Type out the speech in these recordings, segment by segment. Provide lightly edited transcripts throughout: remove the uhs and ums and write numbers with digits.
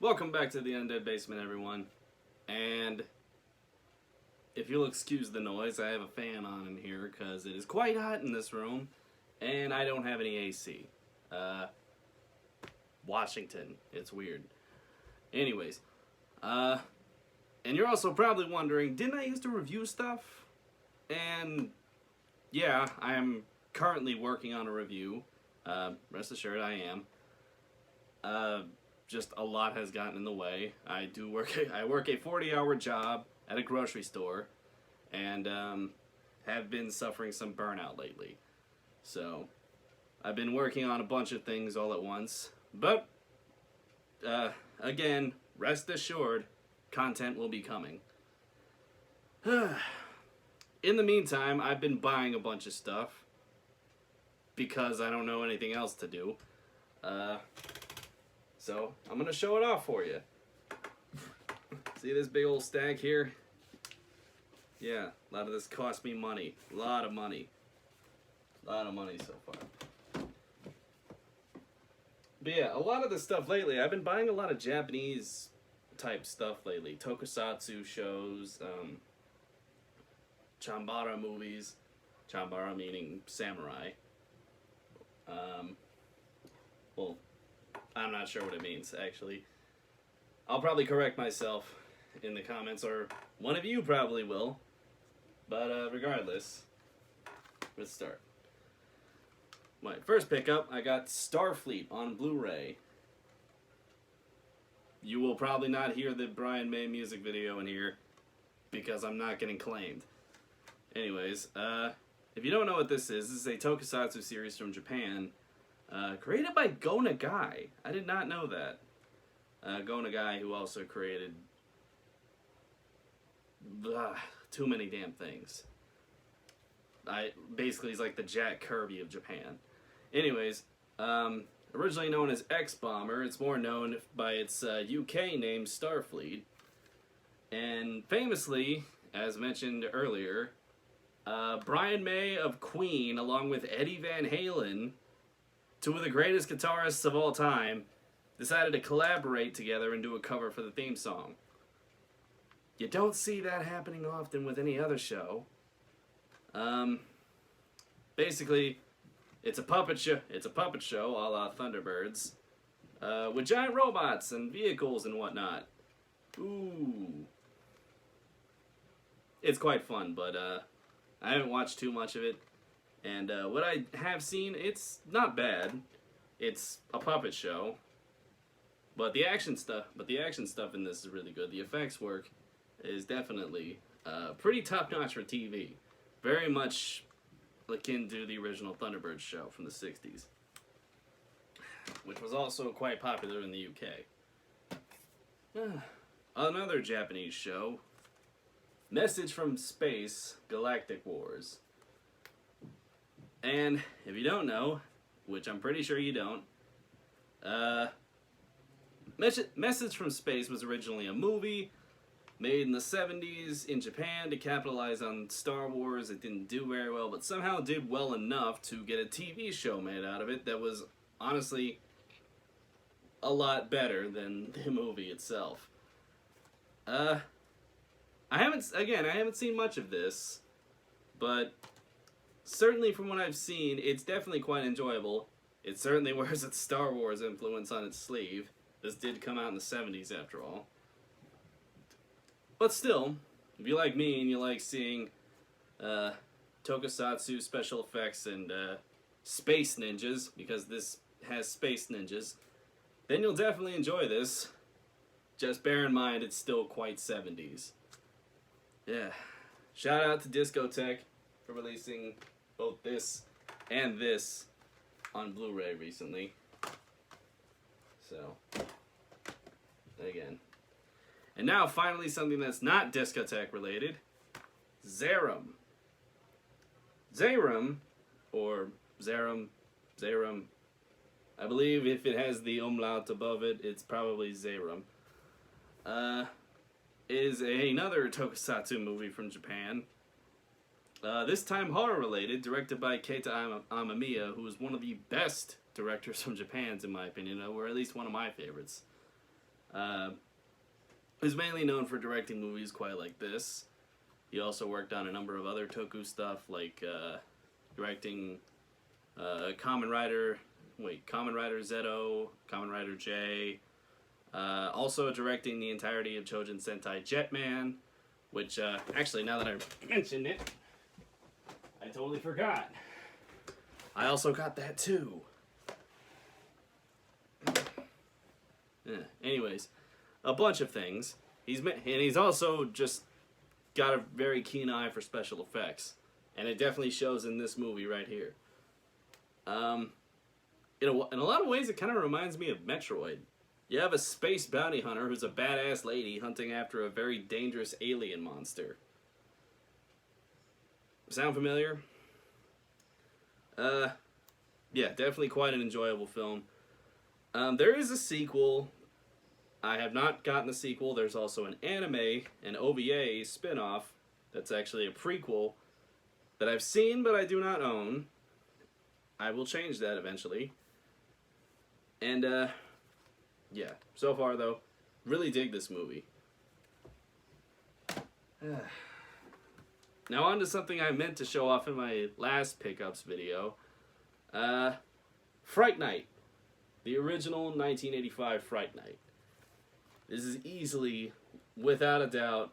Welcome back to the Undead Basement, everyone. And if you'll excuse the noise, I have a fan on in here because it is quite hot in this room, and I don't have any AC. Washington, it's weird. Anyways, and you're also probably wondering, didn't I used to review stuff? And yeah, I am currently working on a review. Rest assured, I am. Just a lot has gotten in the way. I work a 40-hour job at a grocery store, and have been suffering some burnout lately. So I've been working on a bunch of things all at once, but again, rest assured, content will be coming. In the meantime, I've been buying a bunch of stuff because I don't know anything else to do. So I'm gonna show it off for you. See this big old stack here? Yeah, a lot of this cost me money. A lot of money. A lot of money so far. But yeah, a lot of the stuff lately, I've been buying a lot of Japanese type stuff lately. Tokusatsu shows, Chambara movies. Chambara meaning samurai. Well, I'm not sure what it means, actually. I'll probably correct myself in the comments, or one of you probably will. But regardless, let's start. My first pickup, I got Starfleet on Blu-ray. You will probably not hear the Brian May music video in here because I'm not getting claimed. Anyways, if you don't know what this is a Tokusatsu series from Japan. Created by Go Nagai. I did not know that. Go Nagai, who also created too many damn things. Basically, he's like the Jack Kirby of Japan. Anyways, originally known as X-Bomber, it's more known by its UK name, Starfleet. And famously, as mentioned earlier, Brian May of Queen, along with Eddie Van Halen, two of the greatest guitarists of all time, decided to collaborate together and do a cover for the theme song. You don't see that happening often with any other show. Basically, it's a puppet show. It's a puppet show, a la Thunderbirds, with giant robots and vehicles and whatnot. Ooh, it's quite fun, but I haven't watched too much of it. And what I have seen, it's not bad. It's a puppet show, but the action stuff in this is really good. The effects work is definitely pretty top-notch for TV. Very much akin to the original Thunderbirds show from the 60s, which was also quite popular in the UK. Another Japanese show, Message from Space, Galactic Wars. And if you don't know, which I'm pretty sure you don't, Message from Space was originally a movie made in the 70s in Japan to capitalize on Star Wars. It didn't do very well, but somehow did well enough to get a TV show made out of it that was honestly a lot better than the movie itself. I haven't seen much of this, but certainly from what I've seen, it's definitely quite enjoyable. It certainly wears its Star Wars influence on its sleeve. This did come out in the 70s after all. But still, if you like me and you like seeing Tokusatsu special effects and space ninjas, because this has space ninjas, then you'll definitely enjoy this. Just bear in mind it's still quite 70s. Yeah. Shout out to Discotech for releasing both this and this on Blu-ray recently. So, again. And now, finally, something that's not Discotech related. Zaram. Zaram, or Zaram, I believe if it has the umlaut above it, it's probably Zaram. Is another Tokusatsu movie from Japan. This time horror-related, directed by Keita Amamiya, who is one of the best directors from Japan, in my opinion, or at least one of my favorites. Who's mainly known for directing movies quite like this. He also worked on a number of other Toku stuff, like directing Kamen Rider Zero, Kamen Rider J. Also directing the entirety of Chojin Sentai Jetman, which, actually, now that I mentioned it, I totally forgot. I also got that too. Anyways, a bunch of things. He's also just got a very keen eye for special effects, and it definitely shows in this movie right here. In a lot of ways, it kind of reminds me of Metroid. You have a space bounty hunter who's a badass lady hunting after a very dangerous alien monster. Sound familiar? Yeah, definitely quite an enjoyable film. There is a sequel. I have not gotten the sequel. There's also an anime, an OVA spin-off that's actually a prequel that I've seen but I do not own. I will change that eventually. And, yeah. So far, though, really dig this movie. Now on to something I meant to show off in my last pickups video. Fright Night. The original 1985 Fright Night. This is easily, without a doubt,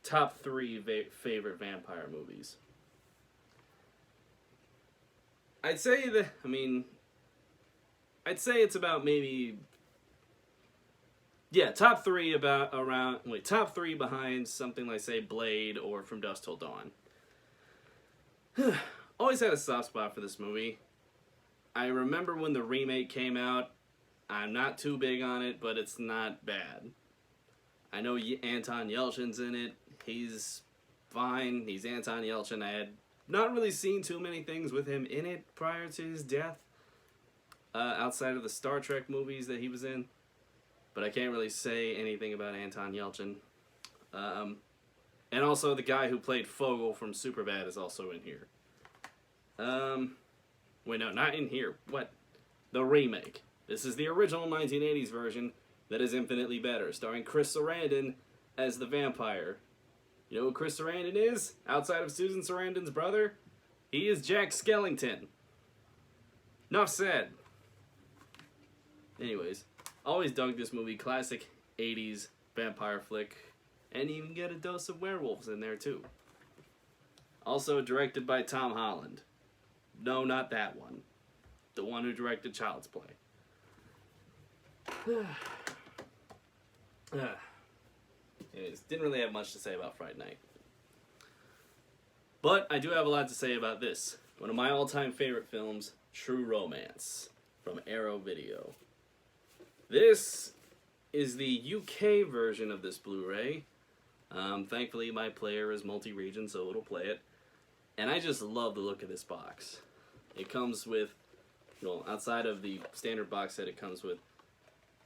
top 3 favorite vampire movies. I'd say it's about maybe, yeah, top 3 top 3 behind something like, say, Blade or From Dusk Till Dawn. Always had a soft spot for this movie. I remember when the remake came out. I'm not too big on it, but it's not bad. I know Anton Yelchin's in it. He's fine. He's Anton Yelchin. I had not really seen too many things with him in it prior to his death, outside of the Star Trek movies that he was in. But I can't really say anything about Anton Yelchin. And also the guy who played Fogel from Superbad is also in here. Wait, no, not in here. What? The remake. This is the original 1980s version that is infinitely better, starring Chris Sarandon as the vampire. You know who Chris Sarandon is? Outside of Susan Sarandon's brother? He is Jack Skellington. Enough said. Anyways, always dug this movie. Classic 80s vampire flick. And you can get a dose of werewolves in there too. Also directed by Tom Holland. No, not that one. The one who directed Child's Play. Anyways, didn't really have much to say about Fright Night. But I do have a lot to say about this. One of my all-time favorite films, True Romance, from Arrow Video. This is the UK version of this Blu-ray. Thankfully, my player is multi-region, so it'll play it. And I just love the look of this box. It comes with, outside of the standard box set, it comes with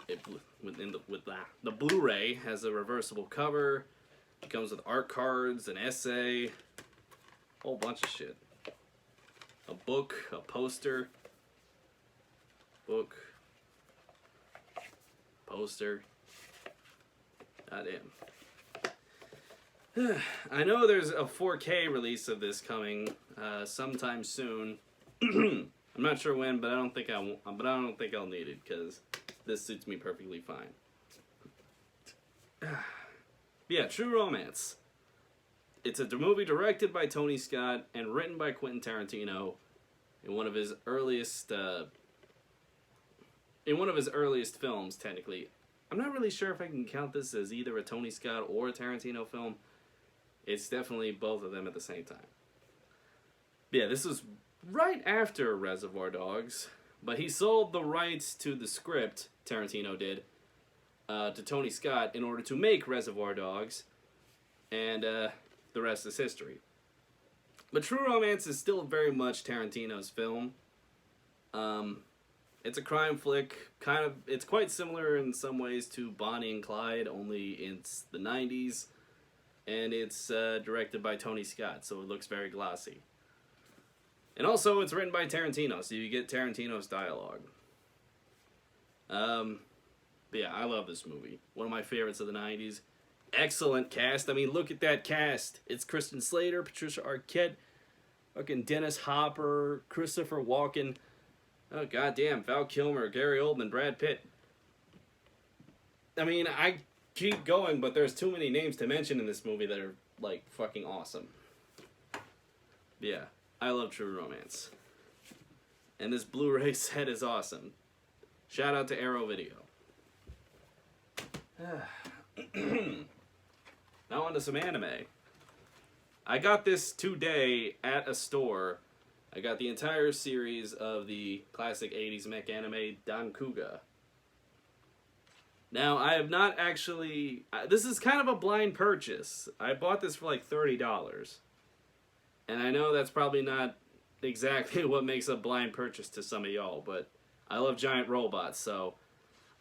the Blu-ray has a reversible cover. It comes with art cards, an essay, a whole bunch of shit. A book, a poster, Goddamn. I know there's a 4K release of this coming sometime soon. I'm not sure when, but I don't think I'll need it because this suits me perfectly fine. Yeah, True Romance. It's a movie directed by Tony Scott and written by Quentin Tarantino in one of his earliest films, technically. I'm not really sure if I can count this as either a Tony Scott or a Tarantino film. It's definitely both of them at the same time. Yeah, this was right after Reservoir Dogs, but he sold the rights to the script, Tarantino did, to Tony Scott in order to make Reservoir Dogs, and the rest is history. But True Romance is still very much Tarantino's film. It's a crime flick, it's quite similar in some ways to Bonnie and Clyde, only it's the 90s, and it's directed by Tony Scott, so it looks very glossy. And also, it's written by Tarantino, so you get Tarantino's dialogue. But yeah, I love this movie. One of my favorites of the 90s. Excellent cast. I mean, look at that cast. It's Kristen Slater, Patricia Arquette, fucking Dennis Hopper, Christopher Walken. Oh, goddamn. Val Kilmer, Gary Oldman, Brad Pitt. I mean, I keep going, but there's too many names to mention in this movie that are, like, fucking awesome. Yeah, I love True Romance. And this Blu-ray set is awesome. Shout out to Arrow Video. Now on to some anime. I got this today at a store. I got the entire series of the classic 80s mech anime Dan Kuga. Now, I have not actually... This is kind of a blind purchase. I bought this for like $30. And I know that's probably not exactly what makes a blind purchase to some of y'all, but I love giant robots, so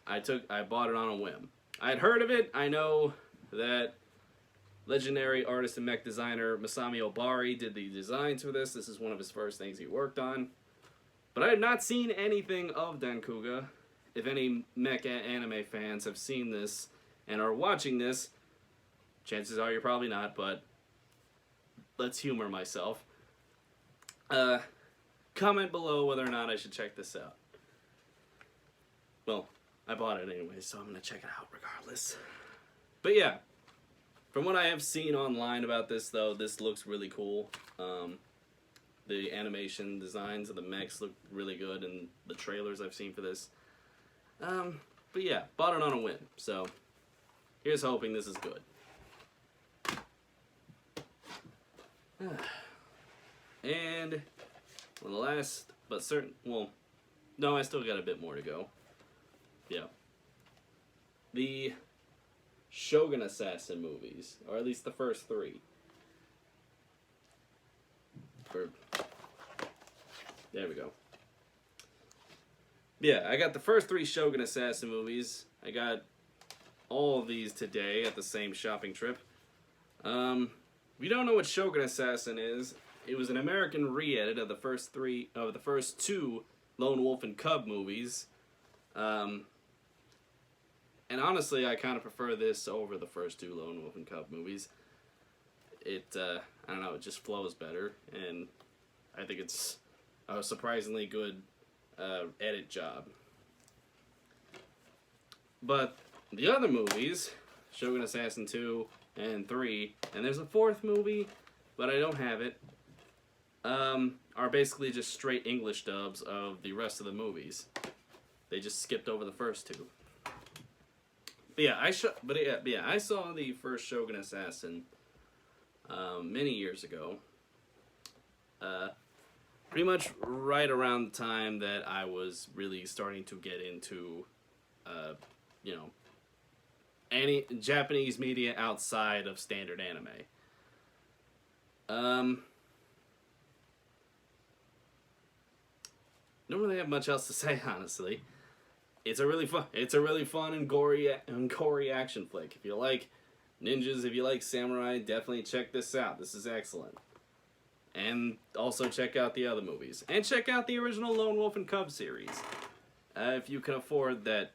I bought it on a whim. I'd heard of it. I know that legendary artist and mech designer Masami Obari did the designs for this. This is one of his first things he worked on. But I have not seen anything of Dan Kuga. If any mech anime fans have seen this and are watching this, chances are you're probably not, but let's humor myself. Comment below whether or not I should check this out. Well, I bought it anyway, so I'm going to check it out regardless. But yeah, from what I have seen online about this, though, this looks really cool. The animation designs of the mechs look really good in the trailers I've seen for this. But yeah, bought it on a whim, so here's hoping this is good. And well, the last, but certain, well, no, I still got a bit more to go. Yeah. The Shogun Assassin movies, or at least the first three. There we go. Yeah, I got the first three Shogun Assassin movies. I got all of these today at the same shopping trip. If you don't know what Shogun Assassin is, it was an American re-edit of the first two Lone Wolf and Cub movies. And honestly, I kind of prefer this over the first two Lone Wolf and Cub movies. I don't know, it just flows better, and I think it's a surprisingly good edit job. But the other movies, Shogun Assassin 2 and 3, and there's a fourth movie, but I don't have it, are basically just straight English dubs of the rest of the movies. They just skipped over the first two. But yeah, I saw the first Shogun Assassin many years ago. Pretty much right around the time that I was really starting to get into, any Japanese media outside of standard anime. Don't really have much else to say, honestly. It's a really fun and gory action flick. If you like ninjas, if you like samurai, definitely check this out. This is excellent. And also check out the other movies. And check out the original Lone Wolf and Cub series. If you can afford that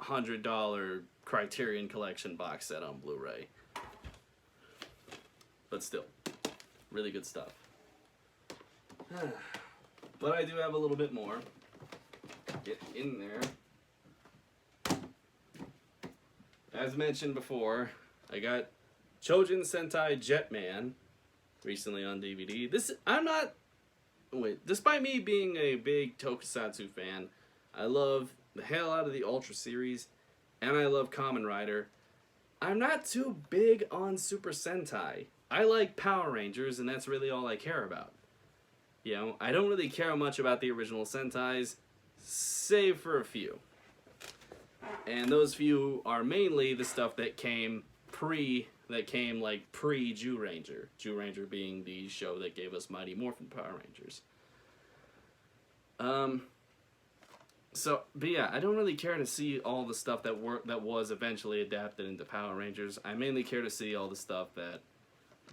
$100 Criterion Collection box set on Blu-ray. But still, really good stuff. But I do have a little bit more. Get in there. As mentioned before, I got Chojin Sentai Jetman recently on DVD. Despite me being a big Tokusatsu fan, I love the hell out of the Ultra series, and I love Kamen Rider. I'm not too big on Super Sentai. I like Power Rangers, and that's really all I care about. I don't really care much about the original Sentais, save for a few. And those few are mainly the stuff that came pre-Jew Ranger. Jew Ranger being the show that gave us Mighty Morphin Power Rangers. But yeah, I don't really care to see all the stuff that was eventually adapted into Power Rangers. I mainly care to see all the stuff that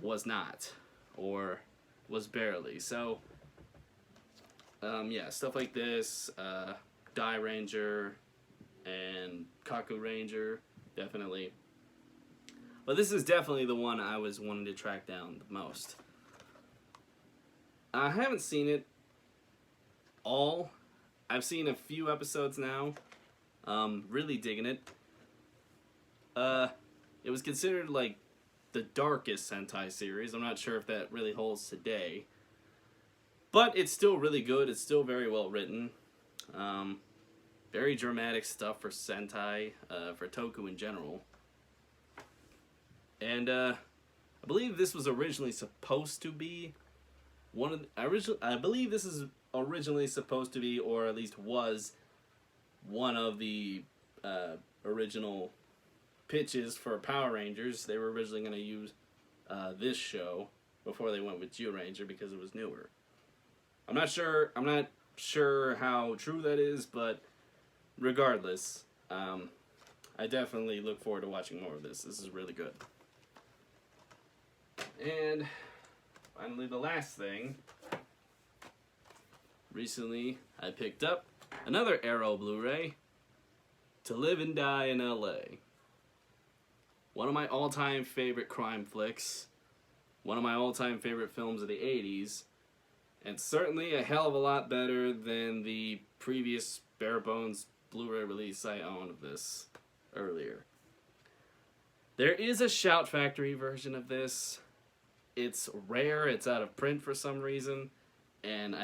was not, or was barely. So, yeah, stuff like this, Die Ranger, and Kaku Ranger, definitely. But this is definitely the one I was wanting to track down the most. I haven't seen it all. I've seen a few episodes now. Really digging it. It was considered like the darkest Sentai series. I'm not sure if that really holds today. But it's still really good. It's still very well written. Very dramatic stuff for Sentai, for Toku in general. And I believe this was originally supposed to be one of the, I believe this is originally supposed to be, or at least was, one of the original pitches for Power Rangers. They were originally going to use this show before they went with Ranger because it was newer. I'm not sure how true that is, but regardless, I definitely look forward to watching more of this. This is really good. And finally, the last thing. Recently, I picked up another Arrow Blu-ray, To Live and Die in L.A. One of my all-time favorite crime flicks. One of my all-time favorite films of the 80s. And certainly a hell of a lot better than the previous bare-bones Blu-ray release I owned of this earlier. There is a Shout Factory version of this. It's rare, it's out of print for some reason, and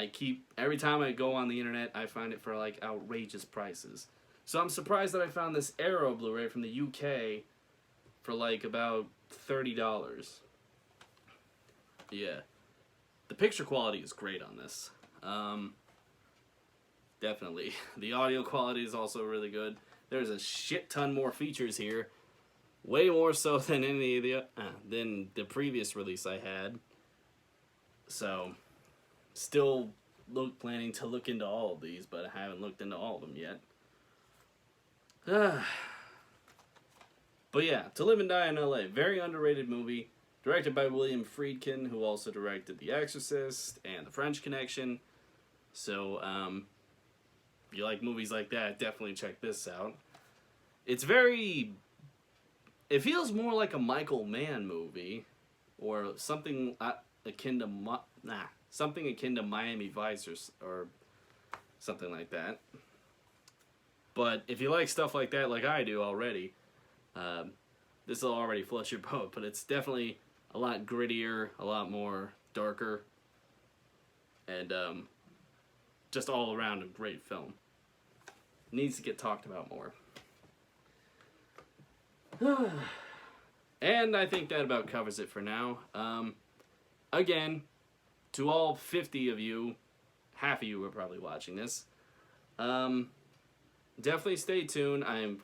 every time I go on the internet, I find it for like outrageous prices. So I'm surprised that I found this Arrow Blu-ray from the UK for like about $30. Yeah. The picture quality is great on this. Definitely. The audio quality is also really good. There's a shit ton more features here. Way more so than any of than the previous release I had. So, still planning to look into all of these, but I haven't looked into all of them yet. But yeah, To Live and Die in L.A. Very underrated movie. Directed by William Friedkin, who also directed The Exorcist and The French Connection. So, if you like movies like that, definitely check this out. It feels more like a Michael Mann movie, or something akin to Miami Vice or something like that. But if you like stuff like that, like I do already, this will already float your boat. But it's definitely a lot grittier, a lot more darker, and just all around a great film. Needs to get talked about more. And I think that about covers it for now. Again, to all 50 of you, half of you are probably watching this. Definitely stay tuned. I am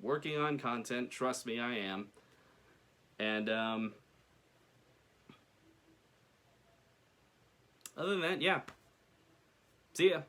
working on content. Trust me, I am. And other than that, yeah. See ya.